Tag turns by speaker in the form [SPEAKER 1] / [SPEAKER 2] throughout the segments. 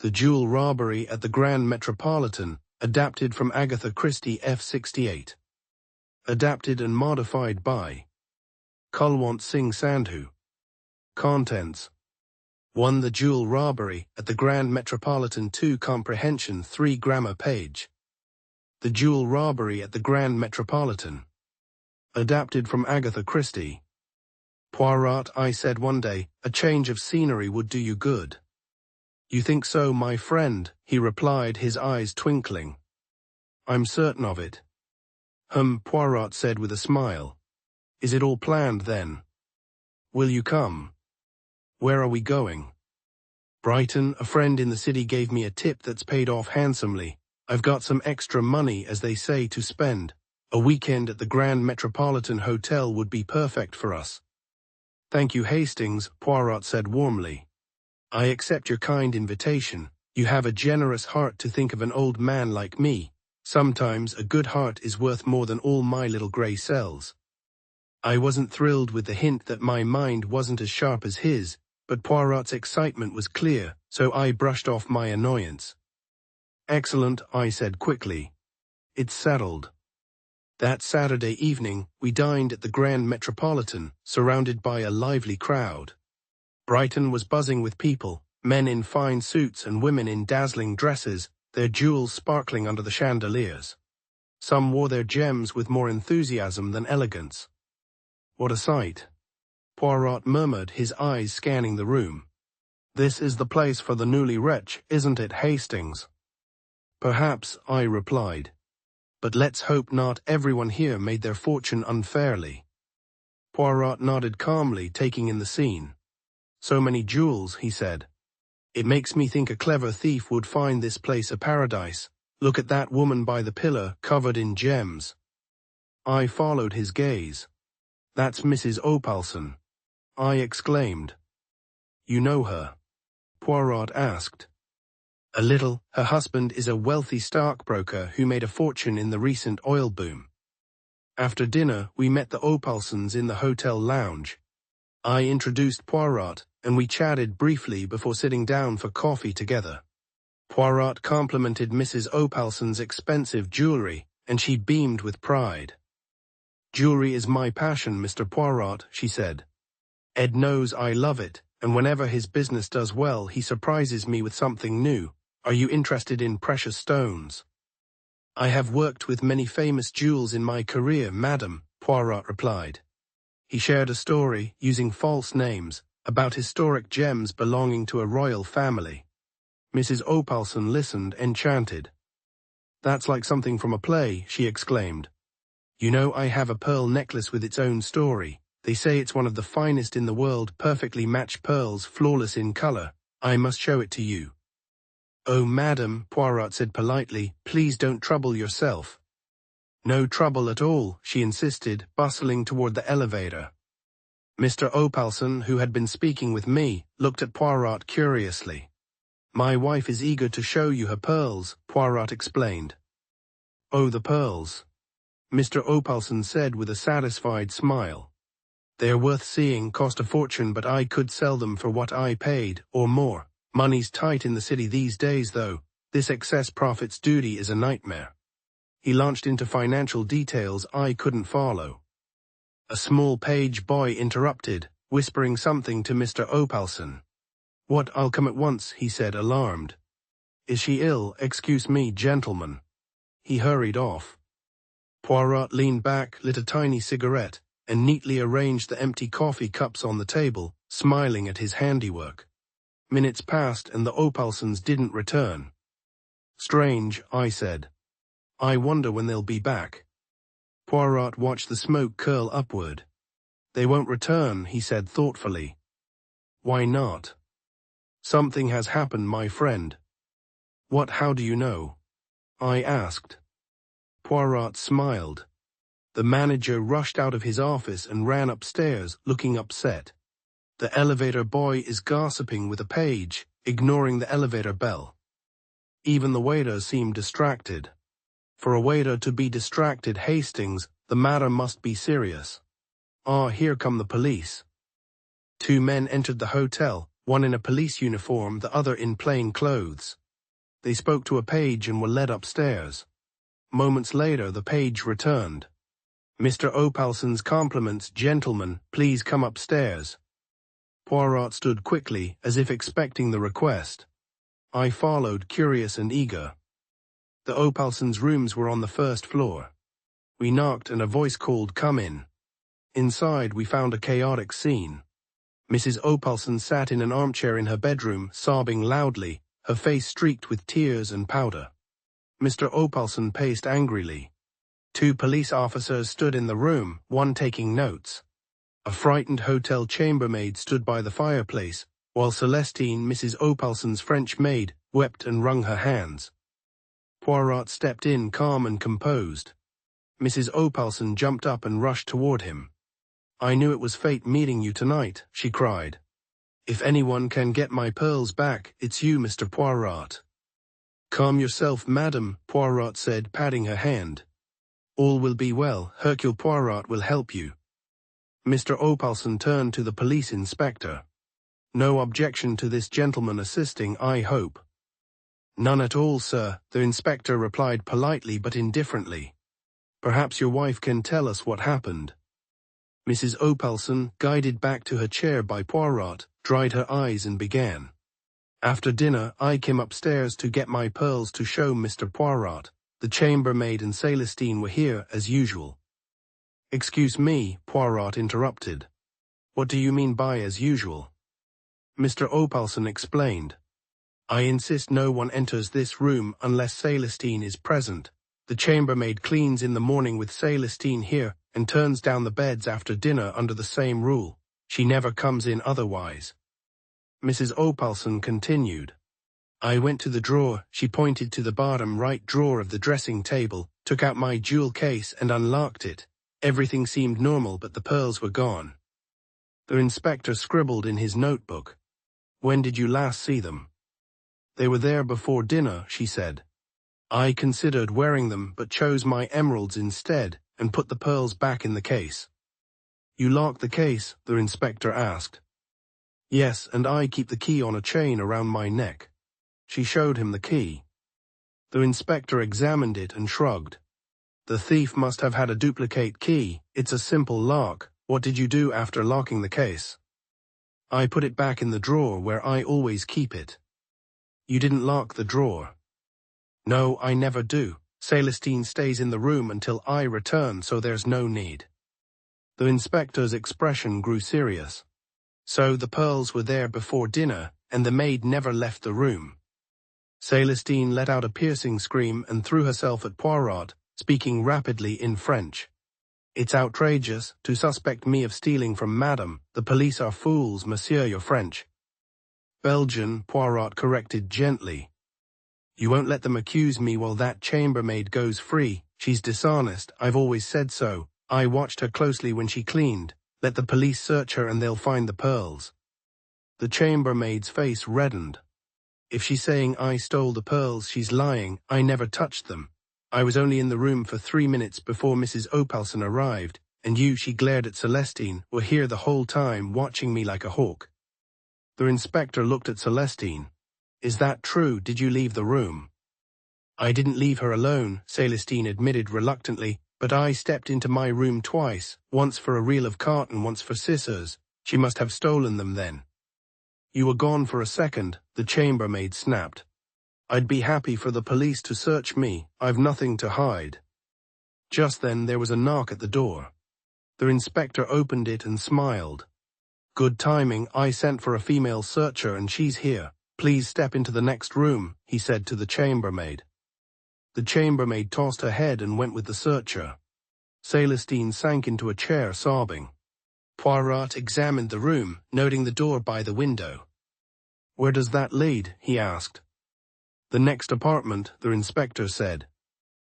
[SPEAKER 1] The Jewel Robbery at the Grand Metropolitan, adapted from Agatha Christie F68. Adapted and modified by Kulwant Singh Sandhu. Contents: 1. The Jewel Robbery at the Grand Metropolitan. 2. Comprehension 3 grammar page. The Jewel Robbery at the Grand Metropolitan. Adapted from Agatha Christie. Poirot, I said one day, a change of scenery would do you good. You think so, my friend, he replied, his eyes twinkling. I'm certain of it. Poirot said with a smile. Is it all planned then? Will you come? Where are we going? Brighton. A friend in the city gave me a tip that's paid off handsomely. I've got some extra money, as they say, to spend. A weekend at the Grand Metropolitan Hotel would be perfect for us. Thank you, Hastings, Poirot said warmly. I accept your kind invitation. You have a generous heart to think of an old man like me. Sometimes a good heart is worth more than all my little grey cells. I wasn't thrilled with the hint that my mind wasn't as sharp as his, but Poirot's excitement was clear, so I brushed off my annoyance. Excellent, I said quickly. It's settled. That Saturday evening, we dined at the Grand Metropolitan, surrounded by a lively crowd. Brighton was buzzing with people, men in fine suits and women in dazzling dresses, their jewels sparkling under the chandeliers. Some wore their gems with more enthusiasm than elegance. What a sight! Poirot murmured, his eyes scanning the room. This is the place for the newly rich, isn't it, Hastings? Perhaps, I replied. But let's hope not everyone here made their fortune unfairly. Poirot nodded calmly, taking in the scene. So many jewels, he said. It makes me think a clever thief would find this place a paradise. Look at that woman by the pillar, covered in gems. I followed his gaze. That's Mrs. Opalson, I exclaimed. You know her? Poirot asked. A little. Her husband is a wealthy stockbroker who made a fortune in the recent oil boom. After dinner, we met the Opalsons in the hotel lounge. I introduced Poirot, and we chatted briefly before sitting down for coffee together. Poirot complimented Mrs. Opalson's expensive jewelry, and she beamed with pride. Jewelry is my passion, Mr. Poirot, she said. Ed knows I love it, and whenever his business does well, he surprises me with something new. Are you interested in precious stones? I have worked with many famous jewels in my career, madam, Poirot replied. He shared a story, using false names, about historic gems belonging to a royal family. Mrs. Opalson listened, enchanted. That's like something from a play, she exclaimed. You know, I have a pearl necklace with its own story. They say it's one of the finest in the world, perfectly matched pearls, flawless in color. I must show it to you. Oh, madam, Poirot said politely, please don't trouble yourself. No trouble at all, she insisted, bustling toward the elevator. Mr. Opalson, who had been speaking with me, looked at Poirot curiously. My wife is eager to show you her pearls, Poirot explained. Oh, the pearls, Mr. Opalson said with a satisfied smile. They're worth seeing, cost a fortune, but I could sell them for what I paid, or more. Money's tight in the city these days, though. This excess profits duty is a nightmare. He launched into financial details I couldn't follow. A small page boy interrupted, whispering something to Mr. Opalson. What, I'll come at once, he said, alarmed. Is she ill? Excuse me, gentlemen. He hurried off. Poirot leaned back, lit a tiny cigarette, and neatly arranged the empty coffee cups on the table, smiling at his handiwork. Minutes passed and the Opalsons didn't return. Strange, I said. I wonder when they'll be back. Poirot watched the smoke curl upward. They won't return, he said thoughtfully. Why not? Something has happened, my friend. What, how do you know? I asked. Poirot smiled. The manager rushed out of his office and ran upstairs, looking upset. The elevator boy is gossiping with a page, ignoring the elevator bell. Even the waiter seemed distracted. For a waiter to be distracted, Hastings, the matter must be serious. Ah, here come the police. Two men entered the hotel, one in a police uniform, the other in plain clothes. They spoke to a page and were led upstairs. Moments later, the page returned. "Mr. Opalson's compliments, gentlemen, please come upstairs." Poirot stood quickly, as if expecting the request. I followed, curious and eager. The Opalsons' rooms were on the first floor. We knocked and a voice called, "Come in." Inside, we found a chaotic scene. Mrs. Opalson sat in an armchair in her bedroom, sobbing loudly, her face streaked with tears and powder. Mr. Opalson paced angrily. Two police officers stood in the room, one taking notes. A frightened hotel chambermaid stood by the fireplace, while Celestine, Mrs. Opalson's French maid, wept and wrung her hands. Poirot stepped in, calm and composed. Mrs. Opalson jumped up and rushed toward him. "I knew it was fate meeting you tonight," she cried. "If anyone can get my pearls back, it's you, Mr. Poirot." "Calm yourself, madam," Poirot said, patting her hand. "All will be well. Hercule Poirot will help you." Mr. Opalson turned to the police inspector. "No objection to this gentleman assisting, I hope?" "None at all, sir," the inspector replied politely but indifferently. "Perhaps your wife can tell us what happened." Mrs. Opalson, guided back to her chair by Poirot, dried her eyes and began. "After dinner, I came upstairs to get my pearls to show Mr. Poirot. The chambermaid and Celestine were here, as usual." "Excuse me," Poirot interrupted. "What do you mean by as usual?" Mr. Opalson explained. "I insist no one enters this room unless Celestine is present. The chambermaid cleans in the morning with Celestine here and turns down the beds after dinner under the same rule. She never comes in otherwise." Mrs. Opalson continued. "I went to the drawer," she pointed to the bottom right drawer of the dressing table, "took out my jewel case and unlocked it. Everything seemed normal, but the pearls were gone." The inspector scribbled in his notebook. "When did you last see them?" "They were there before dinner," she said. "I considered wearing them, but chose my emeralds instead, and put the pearls back in the case." "You locked the case?" the inspector asked. "Yes, and I keep the key on a chain around my neck." She showed him the key. The inspector examined it and shrugged. "The thief must have had a duplicate key. It's a simple lock. What did you do after locking the case?" "I put it back in the drawer where I always keep it." "You didn't lock the drawer?" "No, I never do. Celestine stays in the room until I return, so there's no need." The inspector's expression grew serious. "So the pearls were there before dinner, and the maid never left the room." Celestine let out a piercing scream and threw herself at Poirot, speaking rapidly in French. "It's outrageous to suspect me of stealing from Madame. The police are fools, Monsieur, you're French." "Belgian," Poirot corrected gently. "You won't let them accuse me while that chambermaid goes free. She's dishonest, I've always said so. I watched her closely when she cleaned. Let the police search her and they'll find the pearls." The chambermaid's face reddened. "If she's saying I stole the pearls, she's lying. I never touched them. I was only in the room for 3 minutes before Mrs. Opalson arrived, and you," she glared at Celestine, "were here the whole time, watching me like a hawk." The inspector looked at Celestine. "Is that true? Did you leave the room?" "I didn't leave her alone," Celestine admitted reluctantly, "but I stepped into my room twice, once for a reel of cotton, once for scissors. She must have stolen them then." "You were gone for a second," the chambermaid snapped. "I'd be happy for the police to search me. I've nothing to hide." Just then there was a knock at the door. The inspector opened it and smiled. "Good timing. I sent for a female searcher and she's here. Please step into the next room," he said to the chambermaid. The chambermaid tossed her head and went with the searcher. Celestine sank into a chair, sobbing. Poirot examined the room, noting the door by the window. "Where does that lead?" he asked. "The next apartment," the inspector said.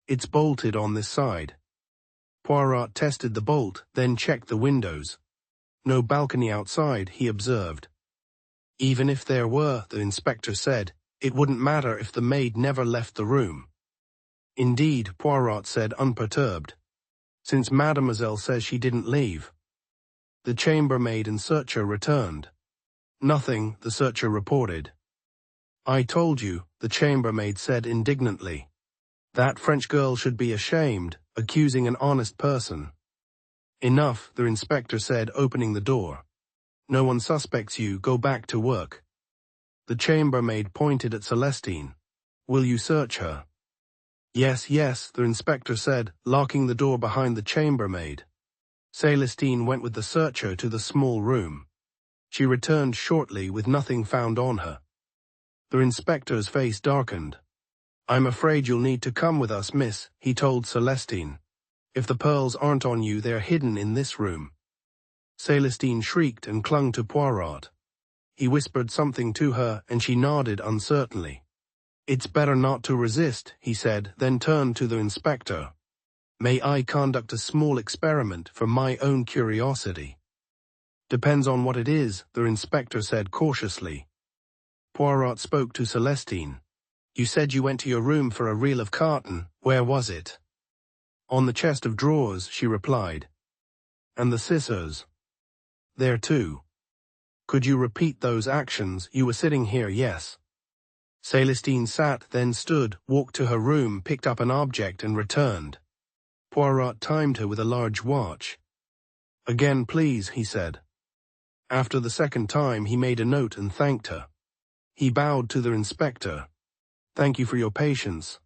[SPEAKER 1] "It's bolted on this side." Poirot tested the bolt, then checked the windows. "No balcony outside," he observed. "Even if there were," the inspector said, "it wouldn't matter if the maid never left the room." "Indeed," Poirot said, unperturbed, "since Mademoiselle says she didn't leave." The chambermaid and searcher returned. Nothing, the searcher reported. I told you, the chambermaid said indignantly. That French girl should be ashamed, accusing an honest person. Enough, the inspector said, opening the door. No one suspects you, go back to work. The chambermaid pointed at Celestine. Will you search her? Yes, yes, the inspector said, locking the door behind the chambermaid. Celestine went with the searcher to the small room. She returned shortly with nothing found on her. The inspector's face darkened. I'm afraid you'll need to come with us, miss, he told Celestine. If the pearls aren't on you, they're hidden in this room. Celestine shrieked and clung to Poirot. He whispered something to her, and she nodded uncertainly. It's better not to resist, he said, then turned to the inspector. May I conduct a small experiment for my own curiosity? Depends on what it is, the inspector said cautiously. Poirot spoke to Celestine. You said you went to your room for a reel of cotton. Where was it? On the chest of drawers, she replied. And the scissors? There too. Could you repeat those actions? You were sitting here, yes. Celestine sat, then stood, walked to her room, picked up an object and returned. Poirot timed her with a large watch. Again, please, he said. After the second time, he made a note and thanked her. He bowed to the inspector. Thank you for your patience.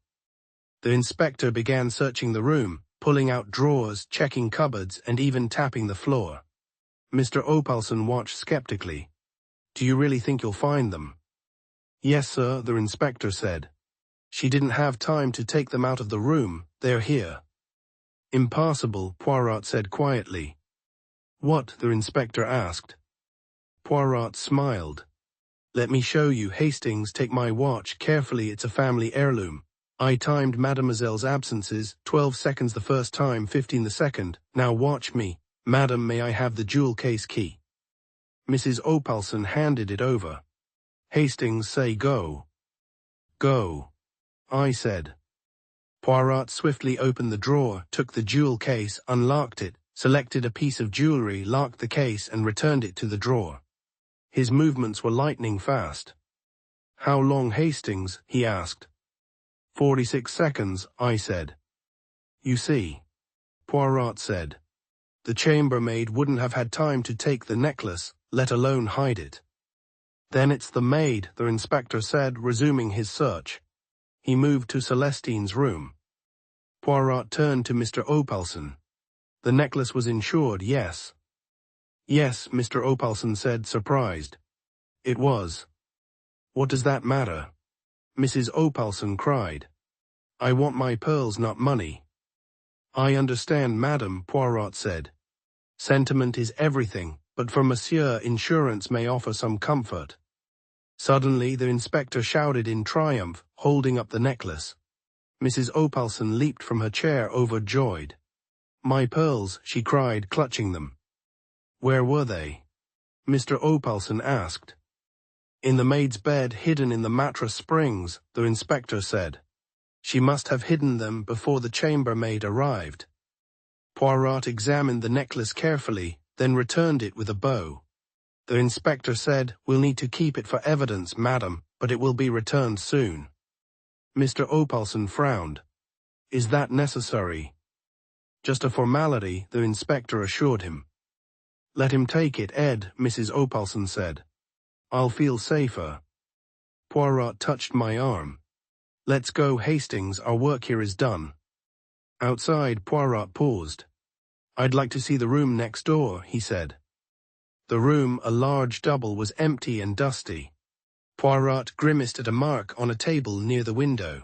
[SPEAKER 1] The inspector began searching the room, pulling out drawers, checking cupboards, and even tapping the floor. Mr. Opalson watched skeptically. Do you really think you'll find them? Yes, sir, the inspector said. She didn't have time to take them out of the room. They're here. Impossible, Poirot said quietly. What? The inspector asked. Poirot smiled. Let me show you, Hastings, take my watch carefully, it's a family heirloom. I timed Mademoiselle's absences, 12 seconds the first time, 15 the second. Now watch me. Madam, may I have the jewel case key? Mrs. Opalson handed it over. Hastings, say go. Go. I said. Poirot swiftly opened the drawer, took the jewel case, unlocked it, selected a piece of jewelry, locked the case, and returned it to the drawer. His movements were lightning fast. How long, Hastings? He asked. 46 seconds, I said. You see, Poirot said. The chambermaid wouldn't have had time to take the necklace, let alone hide it. Then it's the maid, the inspector said, resuming his search. He moved to Celestine's room. Poirot turned to Mr. Opalson. The necklace was insured, yes. Yes, Mr. Opalson said, surprised. It was. What does that matter? Mrs. Opalson cried. I want my pearls, not money. I understand, madam, Poirot said. Sentiment is everything, but for monsieur, insurance may offer some comfort. Suddenly, the inspector shouted in triumph, holding up the necklace. Mrs. Opalson leaped from her chair, overjoyed. My pearls, she cried, clutching them. Where were they? Mr. Opalson asked. In the maid's bed, hidden in the mattress springs, the inspector said. She must have hidden them before the chambermaid arrived. Poirot examined the necklace carefully, then returned it with a bow. The inspector said, We'll need to keep it for evidence, madam, but it will be returned soon. Mr. Opalson frowned. Is that necessary? Just a formality, the inspector assured him. Let him take it, Ed, Mrs. Opalson said. I'll feel safer. Poirot touched my arm. Let's go, Hastings, our work here is done. Outside, Poirot paused. I'd like to see the room next door, he said. The room, a large double, was empty and dusty. Poirot grimaced at a mark on a table near the window.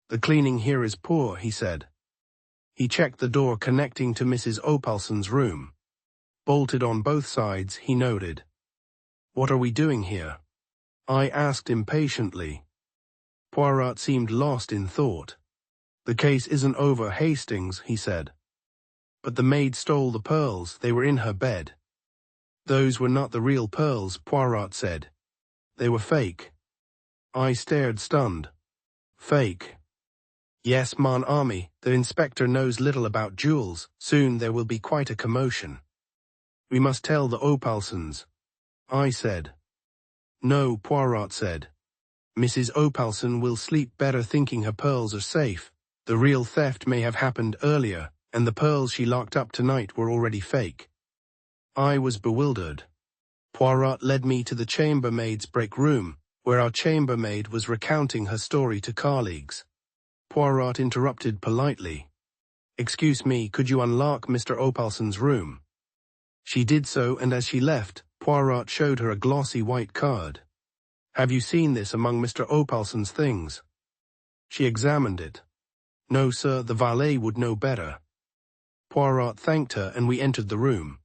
[SPEAKER 1] The cleaning here is poor, he said. He checked the door connecting to Mrs. Opalson's room. Bolted on both sides, he noted. What are we doing here? I asked impatiently. Poirot seemed lost in thought. The case isn't over, Hastings, he said. But the maid stole the pearls, they were in her bed. Those were not the real pearls, Poirot said. They were fake. I stared stunned. Fake. Yes, mon ami, the inspector knows little about jewels. Soon there will be quite a commotion. We must tell the Opalsons. I said. No, Poirot said. Mrs. Opalson will sleep better thinking her pearls are safe. The real theft may have happened earlier, and the pearls she locked up tonight were already fake. I was bewildered. Poirot led me to the chambermaid's break room, where our chambermaid was recounting her story to colleagues. Poirot interrupted politely. "Excuse me, could you unlock Mr. Opalson's room?" She did so, and as she left, Poirot showed her a glossy white card. "Have you seen this among Mr. Opalson's things?" She examined it. "No, sir, the valet would know better." Poirot thanked her, and we entered the room.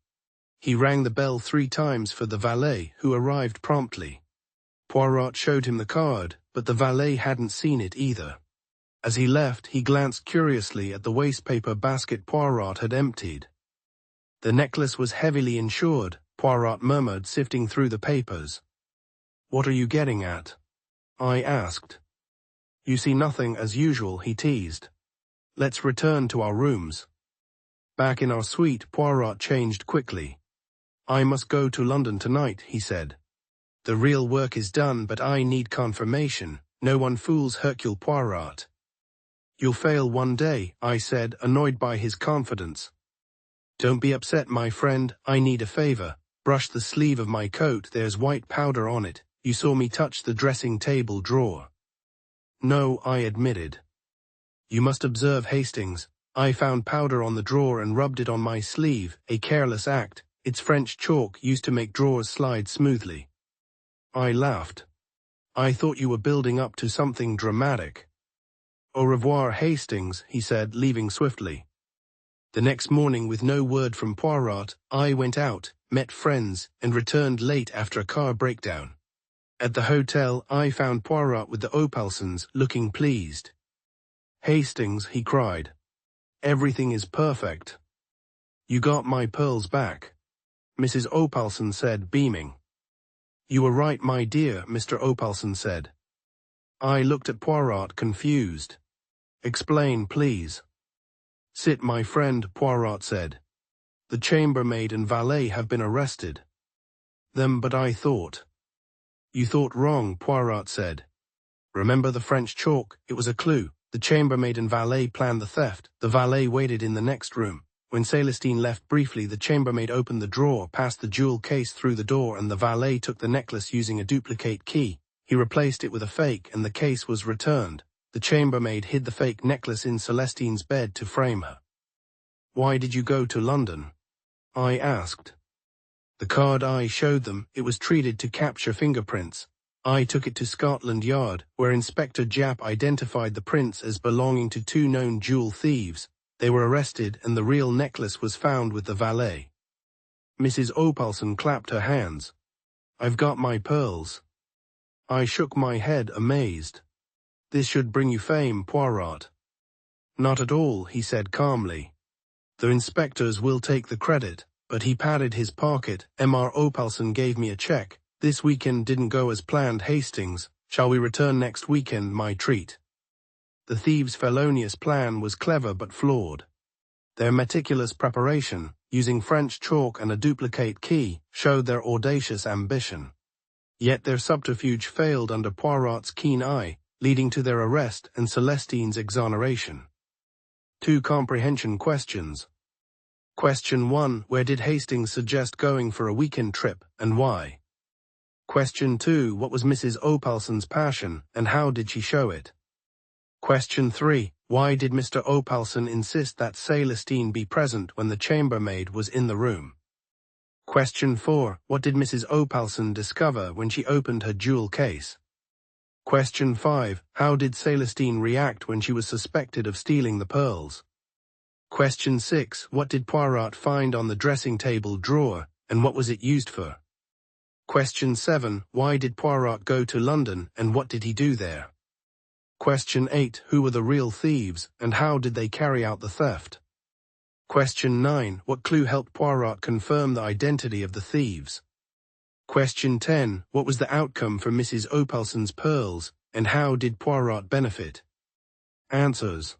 [SPEAKER 1] He rang the bell 3 times for the valet, who arrived promptly. Poirot showed him the card, but the valet hadn't seen it either. As he left, he glanced curiously at the wastepaper basket Poirot had emptied. The necklace was heavily insured, Poirot murmured, sifting through the papers. "What are you getting at?" I asked. "You see nothing as usual," he teased. "Let's return to our rooms." Back in our suite, Poirot changed quickly. "I must go to London tonight," he said. "The real work is done, but I need confirmation. No one fools Hercule Poirot." "You'll fail one day," I said, annoyed by his confidence. "Don't be upset, my friend. I need a favor. Brush the sleeve of my coat. There's white powder on it. You saw me touch the dressing table drawer." "No," I admitted. "You must observe, Hastings. I found powder on the drawer and rubbed it on my sleeve. A careless act. It's French chalk used to make drawers slide smoothly." I laughed. "I thought you were building up to something dramatic." "Au revoir, Hastings," he said, leaving swiftly. The next morning, with no word from Poirot, I went out, met friends, and returned late after a car breakdown. At the hotel, I found Poirot with the Opalsons, looking pleased. "Hastings," he cried. "Everything is perfect." "You got my pearls back?" Mrs. Opalson said, beaming. "You were right, my dear," Mr. Opalson said. I looked at Poirot, confused. "Explain, please." "Sit, my friend," Poirot said. "The chambermaid and valet have been arrested." But I thought. "You thought wrong," Poirot said. "Remember the French chalk? It was a clue. The chambermaid and valet planned the theft. The valet waited in the next room. When Celestine left briefly, the chambermaid opened the drawer, passed the jewel case through the door, and the valet took the necklace using a duplicate key. He replaced it with a fake, and the case was returned. The chambermaid hid the fake necklace in Celestine's bed to frame her." "Why did you go to London?" I asked. The card I showed them, it was treated to capture fingerprints. I took it to Scotland Yard, where Inspector Japp identified the prints as belonging to 2 known jewel thieves. They were arrested, and the real necklace was found with the valet. Mrs. Opalson clapped her hands. "I've got my pearls." I shook my head, amazed. "This should bring you fame, Poirot." "Not at all," he said calmly. "The inspectors will take the credit," but he patted his pocket. "Mr. Opalson gave me a check. This weekend didn't go as planned, Hastings. Shall we return next weekend, my treat?" The thieves' felonious plan was clever but flawed. Their meticulous preparation, using French chalk and a duplicate key, showed their audacious ambition. Yet their subterfuge failed under Poirot's keen eye, leading to their arrest and Celestine's exoneration. 2 comprehension questions. Question 1. Where did Hastings suggest going for a weekend trip, and why? Question 2. What was Mrs. Opalson's passion, and how did she show it? Question 3. Why did Mr. Opalson insist that Celestine be present when the chambermaid was in the room? Question 4. What did Mrs. Opalson discover when she opened her jewel case? Question 5. How did Celestine react when she was suspected of stealing the pearls? Question 6. What did Poirot find on the dressing table drawer, and what was it used for? Question 7. Why did Poirot go to London, and what did he do there? Question 8. Who were the real thieves, and how did they carry out the theft? Question 9. What clue helped Poirot confirm the identity of the thieves? Question 10. What was the outcome for Mrs. Opalson's pearls, and how did Poirot benefit? Answers.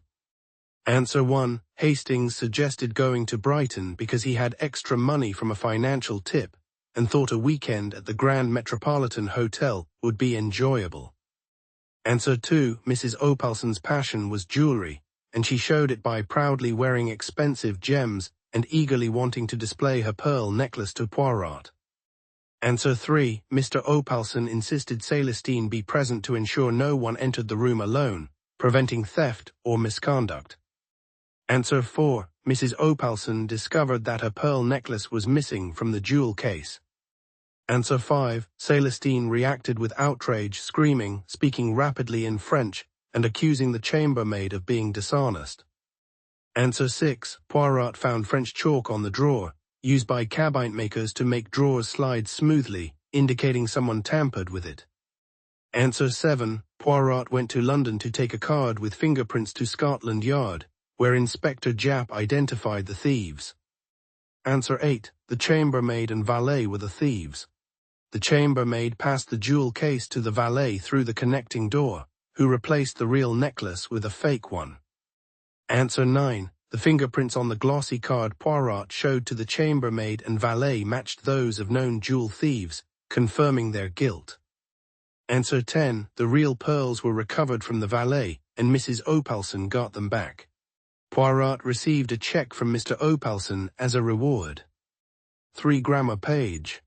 [SPEAKER 1] Answer 1. Hastings suggested going to Brighton because he had extra money from a financial tip, and thought a weekend at the Grand Metropolitan Hotel would be enjoyable. Answer 2. Mrs. Opalson's passion was jewelry, and she showed it by proudly wearing expensive gems and eagerly wanting to display her pearl necklace to Poirot. Answer 3. Mr. Opalson insisted Celestine be present to ensure no one entered the room alone, preventing theft or misconduct. Answer 4. Mrs. Opalson discovered that her pearl necklace was missing from the jewel case. Answer 5. Celestine reacted with outrage, screaming, speaking rapidly in French, and accusing the chambermaid of being dishonest. Answer 6. Poirot found French chalk on the drawer, used by cabinet makers to make drawers slide smoothly, indicating someone tampered with it. Answer 7. Poirot went to London to take a card with fingerprints to Scotland Yard, where Inspector Japp identified the thieves. Answer 8. The chambermaid and valet were the thieves. The chambermaid passed the jewel case to the valet through the connecting door, who replaced the real necklace with a fake one. Answer 9. The fingerprints on the glossy card Poirot showed to the chambermaid and valet matched those of known jewel thieves, confirming their guilt. Answer 10. The real pearls were recovered from the valet, and Mrs. Opalson got them back. Poirot received a check from Mr. Opalson as a reward. 3 grammar page.